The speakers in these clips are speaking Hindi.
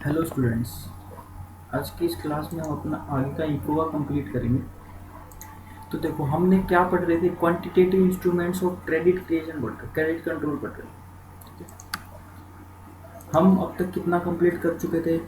Hello students. आज की इस क्लास में हम अपना आगे का इकोवा कंप्लीट करेंगे। तो देखो, हमने क्या पढ़ रहे थे, quantitative instruments of credit creation पढ़ रहे, क्रेडिट कंट्रोल पढ़ रहे। हम अब तक कितना कंप्लीट कर चुके थे?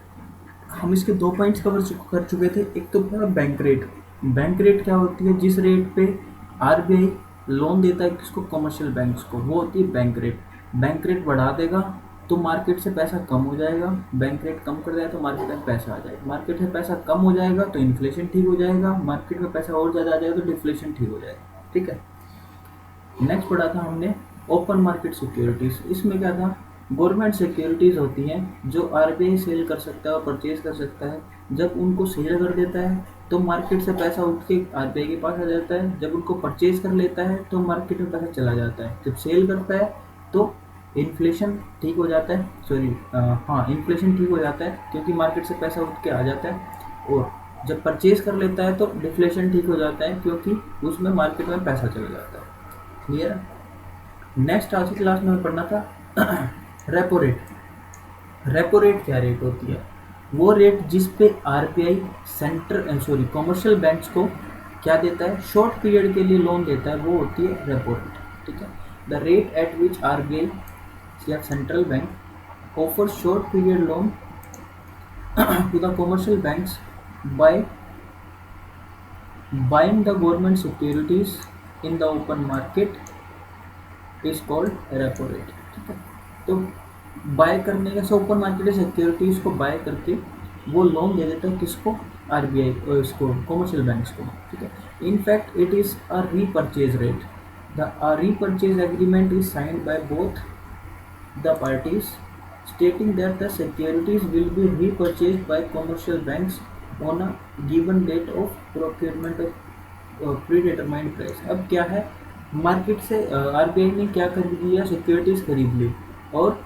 हम इसके दो पॉइंट्स कर चुके थे। एक तो था बैंक रेट। बैंक रेट क्या होती है? जिस रेट पे आरबीआई लोन देता है किसको? कमर्शियल बैंक्स को, वो होती है बैंक रेट। बैंक रेट बढ़ा देगा तो मार्केट से पैसा कम हो जाएगा, बैंक रेट कम कर देगा तो मार्केट में पैसा आ जाएगा, मार्केट में पैसा कम हो जाएगा तो इन्फ्लेशन ठीक हो जाएगा, मार्केट में पैसा और ज़्यादा आ जाएगा तो डिफ्लेशन ठीक हो जाएगा। ठीक है। नेक्स्ट पढ़ा था हमने ओपन मार्केट सिक्योरिटीज। इसमें क्या था? गवर्नमेंट सिक्योरिटीज होती हैं जो आरबीआई सेल कर सकता है और परचेज कर सकता है। जब उनको सेल कर देता है तो मार्केट से पैसा उठ के आरबीआई के पास आ जाता है, जब उनको परचेज कर लेता है तो मार्केट में पैसा चला जाता है। जब सेल करता है तो इन्फ्लेशन ठीक हो जाता है, इन्फ्लेशन ठीक हो जाता है क्योंकि मार्केट से पैसा उठ के आ जाता है। और जब परचेज कर लेता है तो डिफ्लेशन ठीक हो जाता है क्योंकि उसमें मार्केट में पैसा चला जाता है। क्लियर? नेक्स्ट आज की क्लास में पढ़ना था रेपो रेट। रेपो रेट क्या रेट होती है? वो रेट जिस पे आरबीआई कमर्शियल बैंक्स को क्या देता है? शॉर्ट पीरियड के लिए लोन देता है, वो होती है रेपो रेट। ठीक है। The rate at which RBI या central bank offer short period loan to the commercial banks by buying the government securities in the open market is called repo rate। ठीक है। तो बाय करने का से ओपन मार्केट सिक्योरिटीज को बाय करके वो लोन दे देता है किसको? आरबीआई और इसको कमर्शियल बैंक्स को। ठीक है। In fact it is a repurchase rate. The repurchase agreement is signed by both the parties, stating that the securities will be repurchased by commercial banks on a given date of procurement of predetermined price। अब क्या है, मार्केट से आरबीआई ने क्या खरीद लिया? सिक्योरिटीज खरीद ली, और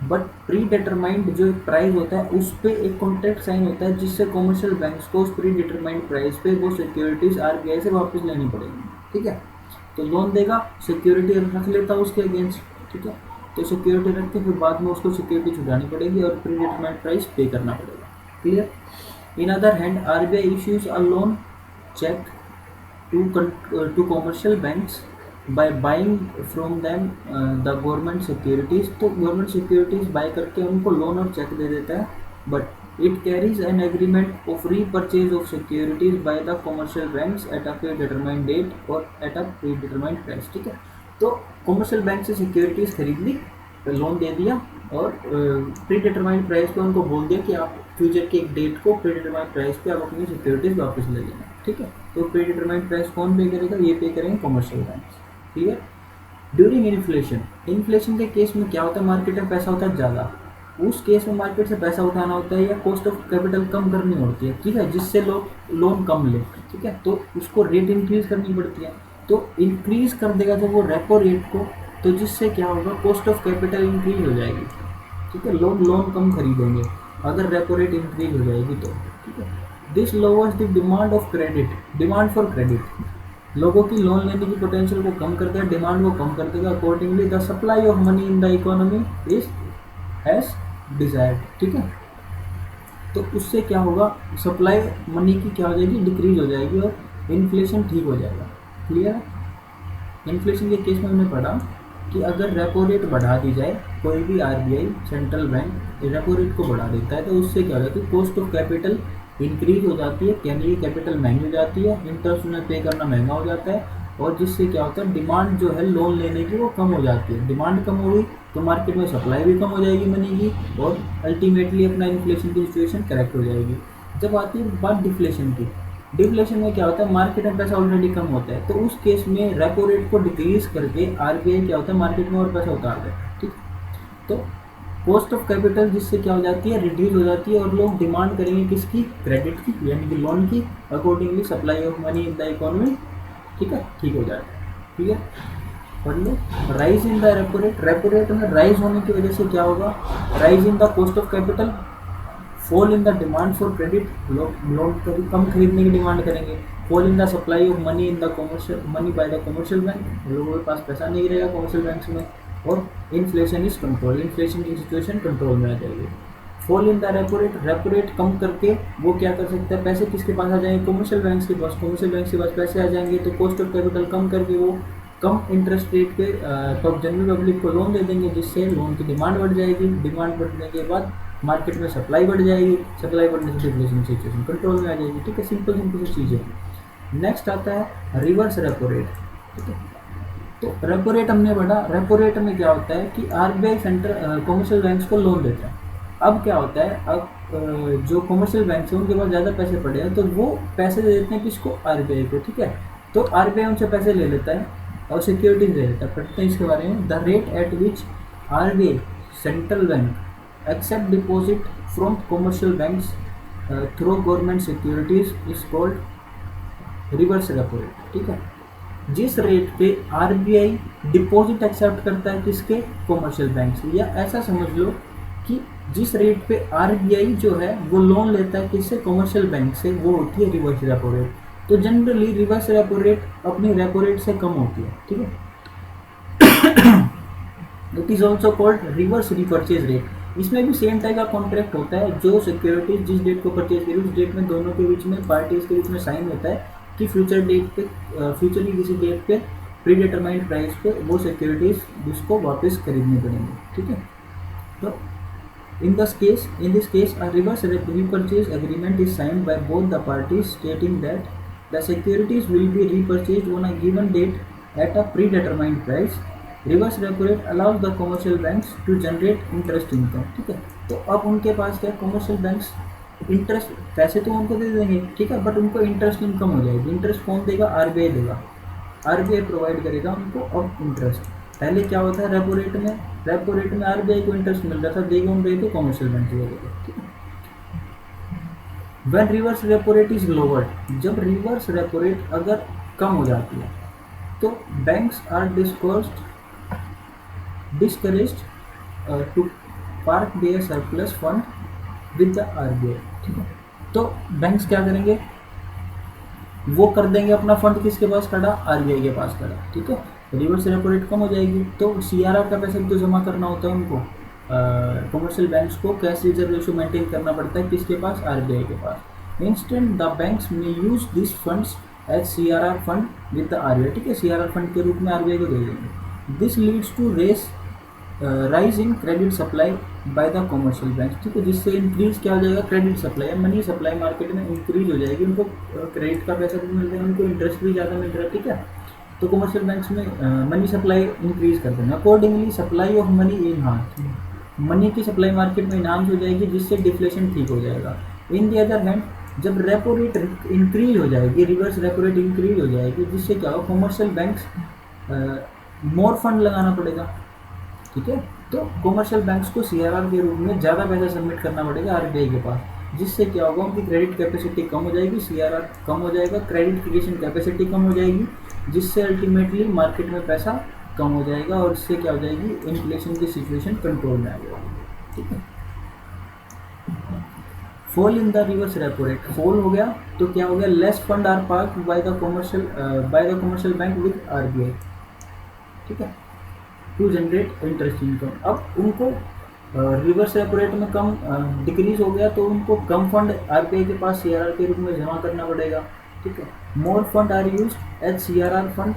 बट प्री डिटरमाइंड जो एक प्राइस होता है उस पर एक कॉन्ट्रैक्ट साइन होता है जिससे कमर्शियल बैंक्स को उस प्री डिटरमाइंड प्राइस पे वो सिक्योरिटीज आरबीआई से वापस लेनी पड़ेगी। ठीक है। तो लोन देगा, सिक्योरिटी रख लेता है उसके अगेंस्ट। ठीक है। तो सिक्योरिटी रख के फिर बाद में उसको सिक्योरिटी छुड़ानी पड़ेगी और प्री डिटरमाइंड प्राइस पे करना पड़ेगा। Clear? In other hand RBI issues a loan cheque to commercial banks by buying from them the government securities. तो गवर्नमेंट सिक्योरिटीज बाय करके उनको लोन और चेक दे देता है, but it carries an agreement of repurchase of securities by the commercial banks at a predetermined date और at a predetermined price. ठीक है। तो कमर्शियल बैंक से सिक्योरिटीज खरीद ली, लोन दे दिया, और प्री डिटरमाइंड प्राइस पे उनको बोल दिया कि आप फ्यूचर की एक डेट को प्री डिटरमाइंड प्राइस पे आप अपनी सिक्योरिटीज वापस ले लेना। ठीक है। तो प्री डिटरमाइंड प्राइस कौन पे करेगा? ये पे करेंगे commercial bank. Clear? During inflation, inflation के केस में क्या होता है? मार्केट में पैसा होता है ज़्यादा, उस केस में मार्केट से पैसा उठाना होता है या कॉस्ट ऑफ कैपिटल कम करनी होती है। ठीक है। जिससे लोग लोन कम ले। ठीक है। तो उसको रेट इंक्रीज करनी पड़ती है, तो इंक्रीज कर देगा जब वो रेपो रेट को, तो जिससे क्या होगा? कॉस्ट ऑफ कैपिटल इंक्रीज हो जाएगी। ठीक है। लोग लोन कम खरीदेंगे अगर रेपो रेट इंक्रीज हो जाएगी तो। ठीक है। This lowers the demand of credit, demand for credit, लोगों की लोन लेने की पोटेंशियल को कम कर देगा, डिमांड को कम कर देगा। Accordingly the supply of money in the economy is as desired. ठीक है। तो उससे क्या होगा? सप्लाई मनी की क्या हो जाएगी? डिक्रीज हो जाएगी और इन्फ्लेशन ठीक हो जाएगा। क्लियर है? इन्फ्लेशन के केस में हमने पढ़ा कि अगर रेपो रेट बढ़ा दी जाए, कोई भी RBI central bank repo rate को बढ़ा देता है, तो उससे क्या होता है? कॉस्ट ऑफ कैपिटल इंक्रीज हो जाती है, यानी ये कैपिटल महंगी हो जाती है, इंटरेस्ट उन्हें पे करना महंगा हो जाता है, और जिससे क्या होता है? डिमांड जो है लोन लेने की वो कम हो जाती है। डिमांड कम हो गई तो मार्केट में सप्लाई भी कम हो जाएगी मनी की, और अल्टीमेटली अपना इन्फ्लेशन की सिचुएशन करेक्ट हो जाएगी। जब आती है बात डिफ्लेशन की, डिफ्लेशन में क्या होता है? मार्केट में पैसा ऑलरेडी कम होता है, तो उस केस में रेपो रेट को डिक्रीज करके आरबीआई क्या होता है? मार्केट में और पैसा उतार देता है। ठीक। तो कॉस्ट ऑफ कैपिटल जिससे क्या हो जाती है? रिड्यूस हो जाती है, और लोग डिमांड करेंगे किसकी? क्रेडिट की, यानी कि लोन की। Accordingly supply of money in the economy, ठीक है, ठीक हो जाता है। ठीक है। पढ़ लो। Rise in the repo rate, repo rate में राइज होने की वजह से क्या होगा? Rise in the cost of capital, fall in the demand for credit, लोग लोन कम खरीदने की डिमांड करेंगे। Fall in the supply of money in the commercial money by the commercial bank, लोगों के पास पैसा नहीं रहेगा कमर्शियल बैंक्स में, और इन्फ्लेशन इज कंट्रोल, इन्फ्लेशन की सिचुएशन कंट्रोल में आ जाएगी। Fall in the repo rate कम करके वो क्या कर सकता है, पैसे किसके पास आ जाएंगे, कमर्शियल बैंक्स के पास। कमर्शियल बैंक के पास पैसे आ जाएंगे तो कॉस्ट ऑफ कैपिटल कम करके वो कम इंटरेस्ट रेट पे जनरल पब्लिक को लोन दे देंगे, जिससे लोन की डिमांड बढ़ जाएगी। डिमांड बढ़ने के बाद मार्केट में सप्लाई बढ़ जाएगी, सप्लाई बढ़ने से डिफ्लेशन सिचुएशन कंट्रोल में आ जाएगी। ठीक है, सिंपल सिंपल सी चीज़ है। नेक्स्ट आता है रिवर्स रेपो रेट। ठीक है, तो रेपो रेट हमने पढ़ा। रेपो रेट में क्या होता है कि आरबीआई सेंटर कमर्शियल बैंक्स को लोन देता है। अब क्या होता है, अब जो कमर्शियल बैंक है उनके पास ज़्यादा पैसे पड़े हैं तो वो पैसे दे देते हैं किसको, आरबीआई को। ठीक है, तो आरबीआई उनसे पैसे ले लेता है और सिक्योरिटीज दे देता है। पढ़ते हैं इसके बारे में। The rate at which RBI central bank accept deposit from commercial banks through government securities is called reverse repo rate. ठीक है, जिस रेट पे आरबीआई डिपॉजिट एक्सेप्ट करता है किसके, कमर्शियल बैंक से, या ऐसा समझ लो कि जिस रेट पे आरबीआई जो है वो लोन लेता है किससे, कमर्शियल बैंक से, वो होती है रिवर्स रेपो रेट। तो जनरली रिवर्स रेपो रेट अपनी रेपो रेट से कम होती है। ठीक है, it is also called reverse repurchase rate. इसमें भी सेम टाइप का कॉन्ट्रैक्ट होता है। जो सिक्योरिटीज जिस डेट को परचेज करी उस डेट में दोनों के बीच में, पार्टीज के बीच में साइन होता है कि फ्यूचर डेट पे, फ्यूचर की किसी डेट पे प्री डिटरमाइंड प्राइस पे वो सिक्योरिटीज उसको वापस खरीदनी पड़ेंगी। ठीक है, तो in this case a reverse repurchase agreement is signed by both the parties stating that the securities will be repurchased on a given date at a predetermined price. Reverse repo rate allows the commercial banks to generate interest income. ठीक है, तो अब उनके पास क्या, कमर्शियल बैंक्स इंटरेस्ट, पैसे तो उनको दे देंगे, ठीक है, बट उनको इंटरेस्ट इनकम हो जाएगी। इंटरेस्ट कौन देगा, आरबीआई देगा, आरबीआई प्रोवाइड करेगा उनको अब इंटरेस्ट। पहले क्या होता है रेपो रेट में, रेपो रेट में आरबीआई को इंटरेस्ट मिल रहा था, देगा उन रहे थे कमर्शियल बैंक को। ठीक है, when reverse repo rate is lowered, जब रिवर्स रेपो रेट अगर कम हो जाती है तो banks are discouraged to park their surplus fund with the RBI. ठीक है, तो बैंक्स क्या करेंगे, वो कर देंगे अपना फंड किसके पास खड़ा, आरबीआई के पास खड़ा। ठीक है, रिवर्स रेपो रेट कम हो जाएगी तो सीआरआर का पैसा तो जमा करना होता है उनको, कमर्शियल बैंक्स को कैश रिजर्व रेशो मेंटेन करना पड़ता है किसके पास, आरबीआई के पास। इंस्टेंट द बैंक्स में use this funds as CRR fund with the RBI. ठीक है, सीआरआर फंड के रूप में आरबीआई को दे देंगे। This leads to rise in credit supply by the commercial bank. ठीक है, जिससे इंक्रीज क्या हो जाएगा, credit supply, money supply market में इंक्रीज हो जाएगी। उनको क्रेडिट का पैसा भी मिल रहा है, उनको इंटरेस्ट भी ज़्यादा मिल रहा है। ठीक है, तो कमर्शियल बैंक्स में मनी सप्लाई इंक्रीज कर देंगे। Accordingly supply of money enhance, money की सप्लाई मार्केट में इनहांस हो जाएगी, जिससे डिफ्लेशन ठीक हो जाएगा। इन द अदर हैंड जब रेपो रेट इंक्रीज हो जाएगी, रिवर्स रेपो रेट इंक्रीज हो जाएगी, जिससे क्या होगा, कमर्शियल बैंक्स मोर फंड लगाना पड़ेगा। ठीक है, तो कमर्शियल बैंक्स को सीआरआर के रूप में ज़्यादा पैसा सबमिट करना पड़ेगा आरबीआई के पास, जिससे क्या होगा, उनकी क्रेडिट कैपेसिटी कम हो जाएगी, सीआरआर कम हो जाएगा, क्रेडिट क्रिएशन कैपेसिटी कम हो जाएगी, जिससे अल्टीमेटली मार्केट में पैसा कम हो जाएगा और इससे क्या हो जाएगी, इन्फ्लेशन की सिचुएशन कंट्रोल में आ जाएगी। ठीक है, fall in the reverse repo rate, fall हो गया तो क्या हो गया, less fund are parked by the commercial bank with RBI. ठीक है, टू जनरेट इंटरेस्ट इनकम। अब उनको रिवर्स रेपो रेट में कम डिक्रीज हो गया तो उनको कम फंड आरबीआई के पास सीआरआर के रूप में जमा करना पड़ेगा। ठीक है, more fund are use as CRR fund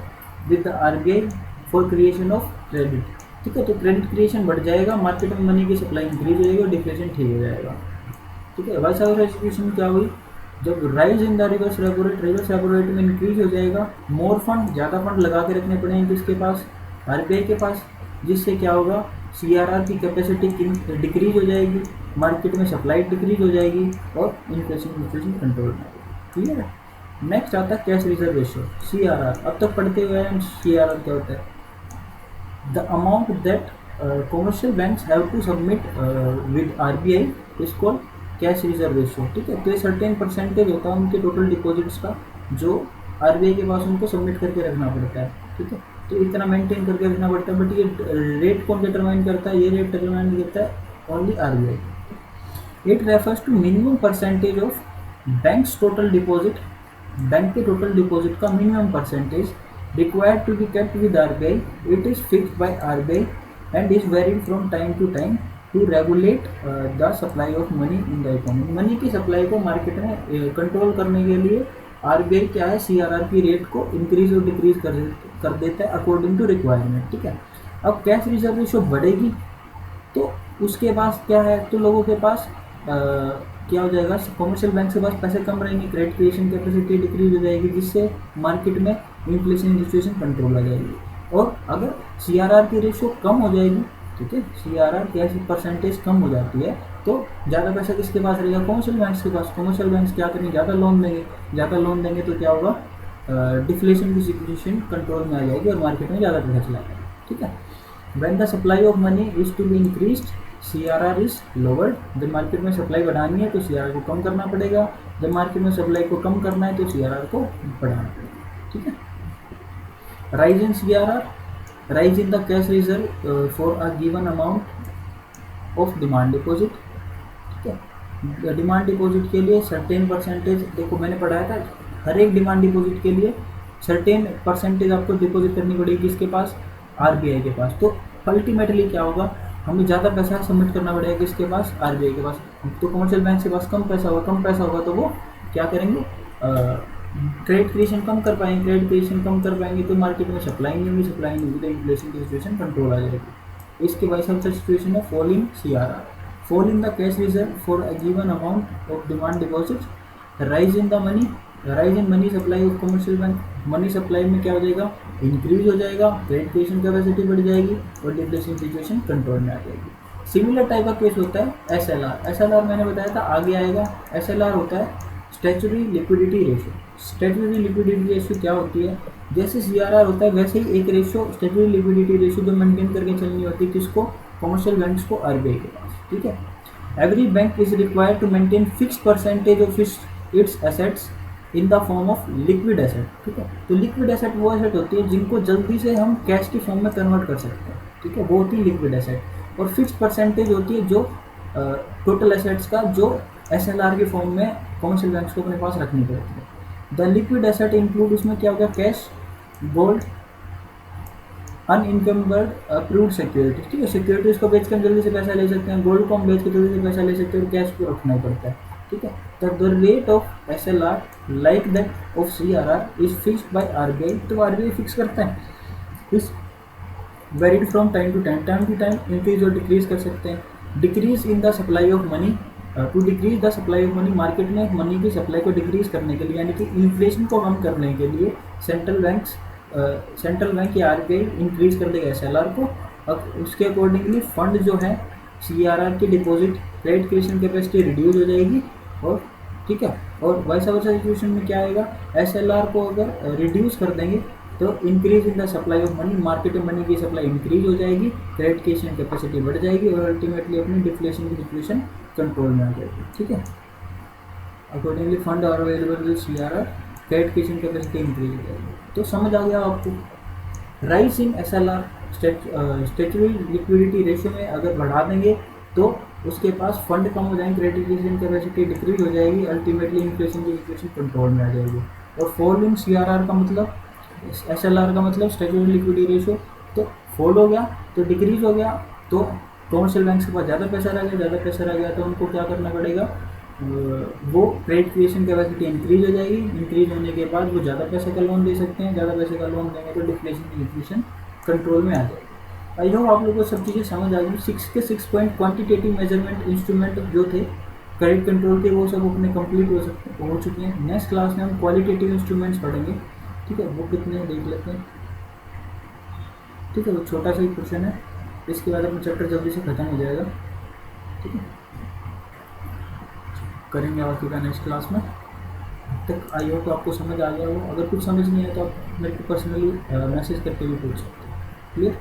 with the RBI for creation of credit. ठीक है, तो क्रेडिट क्रिएशन बढ़ जाएगा, मार्केट में मनी की सप्लाई इंक्रीज हो जाएगी और डिफ्लेशन ठीक हो जाएगा। ठीक है, वाइस ओवर सिचुएशन क्या हुई, जब rise in the reverse repo rate में इंक्रीज हो जाएगा, मोर फंड, ज़्यादा फंड लगा के रखने पड़ेंगे किसके पास, आरबीआई के पास, जिससे क्या होगा, सीआरआर की कैपेसिटी डिक्रीज हो जाएगी, मार्केट में सप्लाई डिक्रीज हो जाएगी और इन्फ्लेशन सिचुएशन कंट्रोल में आएगी। क्लियर है। नेक्स्ट आता है कैश रिजर्व रेशियो, सीआरआर। अब तक पढ़ते हुए हम सीआरआर क्या होता है, the amount that commercial banks have to submit with RBI is called cash reserve ratio. ठीक है, तो ये सर्टेन परसेंटेज होता है उनके टोटल डिपॉजिट्स का जो आरबीआई के पास उनको सबमिट करके रखना पड़ता है। ठीक है, तो इतना मेंटेन करके रखना पड़ता है, बट ये रेट कौन डिटरमाइन करता है, ये रेट डिटरमाइन करता है only RBI. It refers to minimum percentage of banks total deposit, bank के टोटल डिपॉजिट का minimum percentage required to be kept with RBI. It is fixed by RBI and is varied from time to time to regulate the supply of money in the economy. Money की सप्लाई को मार्केट में कंट्रोल करने के लिए आरबीआई क्या है, सीआरआर की रेट को इंक्रीज और डिक्रीज कर देता है अकॉर्डिंग टू रिक्वायरमेंट। ठीक है, अब कैश रिजर्व रेशो बढ़ेगी तो उसके पास क्या है, तो लोगों के पास क्या हो जाएगा, कमर्शियल बैंक के पास पैसे कम रहेंगे, क्रेडिट क्रिएशन कैपेसिटी डिक्रीज हो जाएगी, जिससे मार्केट में इन्फ्लेशन सिचुएशन कंट्रोल आ जाएगी। और अगर सीआरआर की रेशो कम हो जाएगी, ठीक है, सीआरआर कैसे परसेंटेज कम हो जाती है तो ज़्यादा पैसा किसके पास रहेगा, कमर्शियल बैंक्स के पास। कमर्शियल बैंक्स क्या करेंगे, ज़्यादा लोन देंगे, ज़्यादा लोन देंगे तो क्या होगा, डिफ्लेशन की सिचुएशन कंट्रोल में आ जाएगी और मार्केट में ज़्यादा पैसा चला जाएगा। ठीक है, when the supply of money is to be increased CRR is lowered. जब मार्केट में सप्लाई बढ़ानी है तो सीआरआर को कम करना पड़ेगा, जब मार्केट में सप्लाई को कम करना है तो सीआरआर को बढ़ाना पड़ेगा। ठीक है, rise in CRR, rise in the cash reserve for a given amount of demand deposit. ठीक है, डिमांड डिपॉजिट के लिए सर्टेन परसेंटेज, देखो मैंने पढ़ाया था, हर एक डिमांड डिपॉजिट के लिए सर्टेन परसेंटेज आपको डिपॉजिट करनी पड़ेगी किसके पास, आरबीआई के पास। तो अल्टीमेटली क्या होगा, हमें ज़्यादा पैसा सबमिट करना पड़ेगा किसके पास, आरबीआई के पास। तो कमर्शियल बैंक के पास कम पैसा होगा तो वो क्या करेंगे, क्रेडिट क्रिएशन कम कर पाएंगे, क्रेडिट क्रिएशन कम कर पाएंगे तो मार्केट में सप्लाई नहीं होगी, सप्लाई नहीं होगी तो इन्फ्लेशन की सिचुएशन कंट्रोल आ जाएगी। इसके वजह से सिचुएशन है fall in CRR, fall in the cash reserve for a given amount of demand deposit, rise in the money, rise in money supply of commercial bank. Money supply में क्या हो जाएगा, इंक्रीज हो जाएगा, क्रेडिट क्रिएशन कैपेसिटी बढ़ जाएगी और डिफ्लेशन सिचुएशन कंट्रोल में आ जाएगी। सिमिलर टाइप का केस होता है एसएलआर। एसएलआर मैंने बताया था आगे आएगा। एसएलआर होता है statutory liquidity ratio. Statutory liquidity ratio क्या होती है, जैसे सीआरआर होता है वैसे ही एक रेशियो स्टैट्यूटरी लिक्विडिटी रेशियो जो मेंटेन करके चलनी होती है किसको, कमर्शियल बैंक्स को, आरबीआई के पास। ठीक है, every bank is required to maintain fixed percentage of its assets in the form of liquid asset. ठीक है, तो लिक्विड एसेट वो एसेट होती है जिनको जल्दी से हम कैश की फॉर्म में कन्वर्ट कर सकते हैं। ठीक है, वो होती है लिक्विड एसेट। और फिक्स्ड परसेंटेज होती है जो टोटल एसेट्स का जो एसएलआर के फॉर्म में कमर्शियल बैंक्स को अपने पास रखनी पड़ती है। द लिक्विड एसेट इंक्लूड, उसमें क्या होगा, cash, gold, unencumbered approved securities. ठीक है, सिक्योरिटीज को बेच कर जल्दी से पैसा ले सकते हैं, गोल्ड को हम बेच कर जल्दी से पैसा ले सकते हैं और कैश को रखना पड़ता है। ठीक है, the rate of SLR like that of CRR is fixed by RBI. तो आरबीआई फिक्स करता है, is varied from time to time increase और डिक्रीज कर सकते हैं। Decrease in the supply of money, to decrease the supply of money, market में मनी की सप्लाई को डिक्रीज करने के लिए यानी कि इन्फ्लेशन को कम करने के लिए सेंट्रल बैंक या आरबीआई इंक्रीज कर देगा एसएलआर को। अब उसके अकॉर्डिंगली फंड जो है सीआरआर की deposit credit creation capacity reduce हो जाएगी। और ठीक है, और वैसा सिचुएशन में क्या आएगा, एसएलआर को अगर रिड्यूस कर देंगे तो increase in the supply of money, market में मनी की सप्लाई इंक्रीज हो जाएगी, क्रेडिट क्रिएशन कैपेसिटी बढ़ जाएगी और अल्टीमेटली अपनी डिफ्लेशन की सिचुएशन कंट्रोल में आ जाएगी। ठीक है, accordingly fund are available with CRR, credit creation capacity increase हो जाएगी। तो समझ आ गया आपको, rise in SLR, statutory liquidity ratio में अगर बढ़ा देंगे तो उसके पास फंड कम हो जाएंगे, क्रेडिट क्रिएशन कैपेसिटी डिक्रीज हो जाएगी, अल्टीमेटली इन्फ्लेशन की सिचुएशन कंट्रोल में आ जाएगी। और फॉल इन सीआरआर का मतलब, एसएलआर का मतलब स्टैट्यूटरी लिक्विडिटी रेशियो, तो फॉल हो गया तो डिक्रीज हो गया, तो कमर्शियल बैंक के पास ज़्यादा पैसा रह गया तो उनको क्या करना पड़ेगा, वो क्रेडिट क्रिएशन कैपेसिटी इंक्रीज हो जाएगी, इंक्रीज होने के बाद वो ज़्यादा पैसे का लोन दे सकते हैं, ज़्यादा पैसे का लोन देंगे तो डिफ्लेशन की सिचुएशन कंट्रोल में आ जाएगी। आई होप आप लोगों को सब चीज़ें समझ आ गई। 6 के 6 पॉइंट क्वांटिटेटिव मेजरमेंट इंस्ट्रूमेंट जो थे क्रेडिट कंट्रोल के वो सब अपने कंप्लीट हो चुके हैं। नेक्स्ट क्लास में हम क्वालिटेटिव इंस्ट्रूमेंट्स पढ़ेंगे। ठीक है, वो कितने हैं देख लेते हैं। ठीक है, वो छोटा सा ही क्वेश्चन है, इसके बाद अपना चैप्टर जल्दी से खत्म हो जाएगा। ठीक है, करेंगे बाकी का नेक्स्ट क्लास में। तक आई होप आपको समझ आ गया हो। अगर कुछ समझ नहीं आया तो आप मेरे को पर्सनली मैसेज करके भी पूछ सकते हैं। क्लियर।